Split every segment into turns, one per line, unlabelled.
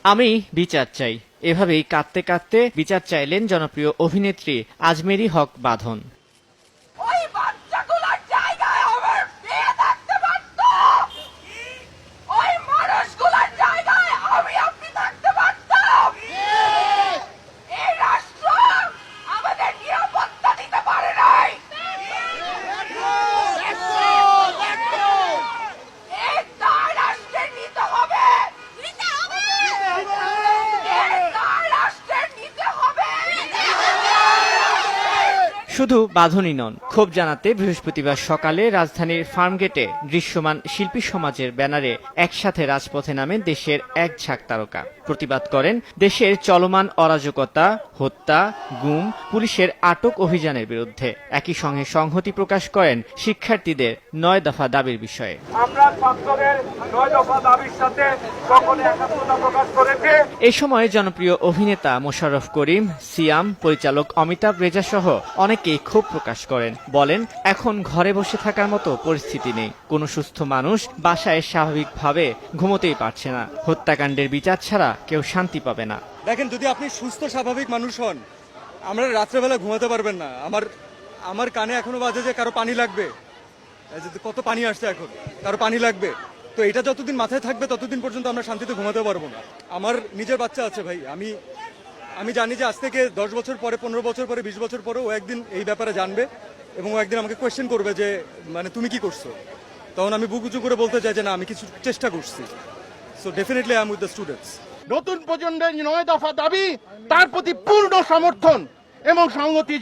আমি বিচার চাই, এভাবেই কাঁদতে কাঁদতে বিচার চাইলেন জনপ্রিয় অভিনেত্রী আজমেরী হক বাঁধন। শুধু বাঁধনই নন, ক্ষোভ জানাতে বৃহস্পতিবার সকালে রাজধানীর ফার্মগেটে দৃশ্যমান শিল্পী সমাজের ব্যানারে একসাথে রাজপথে নামেন দেশের এক ঝাঁক তারকা। প্রতিবাদ করেন দেশের চলমান অরাজকতা, হত্যা, গুম, পুলিশের আটক অভিযানের বিরুদ্ধে। একই সঙ্গে সংহতি প্রকাশ করেন শিক্ষার্থীদের 9 দফা দাবির বিষয়ে।
আমরা ছাত্রদের 9 দফা দাবির সাথে সকলে একাত্মতা প্রকাশ করেছে।
এই সময় জনপ্রিয় অভিনেতা মোশাররফ করিম, সিয়াম, পরিচালক অমিতাভ রেজা সহ অনেকেই ক্ষোভ প্রকাশ করেন। বলেন, এখন ঘরে বসে থাকার মতো পরিস্থিতি নেই। কোনো সুস্থ মানুষ বাসায় স্বাভাবিকভাবে ঘুমোতেই পারছে না। হত্যাকাণ্ডের বিচার ছাড়া কেউ শান্তি পাবে না।
দেখেন, যদি আপনি সুস্থ স্বাভাবিক মানুষ হন, আমরা রাত্রেবেলা ঘুমাতে পারবেন না। আমার কানে এখনো বাজে যে কারো পানি লাগবে, কত পানি আসছে এখন, কারো পানি লাগবে। তো এটা যতদিন মাথায় থাকবে ততদিন পর্যন্ত আমরা শান্তিতে ঘুমাতে পারবো না। আমার নিজের বাচ্চা আছে ভাই, আমি জানি যে আজ থেকে 10 বছর পরে, 15 বছর পরে, 20 বছর পরে ও একদিন এই ব্যাপারে জানবে এবং ও একদিন আমাকে কোয়েশ্চেন করবে যে মানে তুমি কি করছো। তখন আমি বুক উঁচু করে বলতে চাই যে না, আমি কিছু চেষ্টা করছি। So definitely I am with the students.
নতুন প্রজন্মের 9 দফা দাবি, তার প্রতি পূর্ণ সমর্থন এবং সংহতি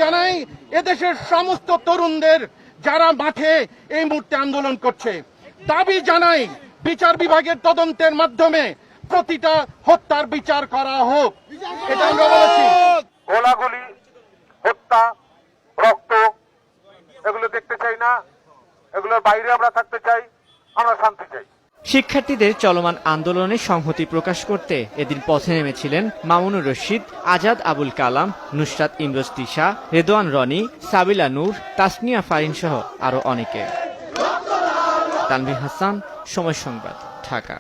জানাই এদেশের সমস্ত তরুণদের যারা মাঠে এই মুহূর্তে আন্দোলন করছে। দাবি জানাই বিচার বিভাগের তদন্তের মাধ্যমে প্রতিটা হত্যার বিচার করা হোক। এটা আমরা বলেছি।
গোলাগুলি, হত্যা, রক্ত এগুলো দেখতে চাই না। এগুলোর বাইরে আমরা থাকতে চাই, আমরা শান্তি চাই।
শিক্ষার্থীদের চলমান আন্দোলনে সংহতি প্রকাশ করতে এদিন পথে নেমেছিলেন মামুনুর রশিদ, আজাদ আবুল কালাম, নুসরাত ইমরোজ তিশা, রেদওয়ান রনি, সাবিলা নূর, তাসনিয়া ফারিন সহ আরো অনেকে। তানভীর হাসান, সময় সংবাদ, ঢাকা।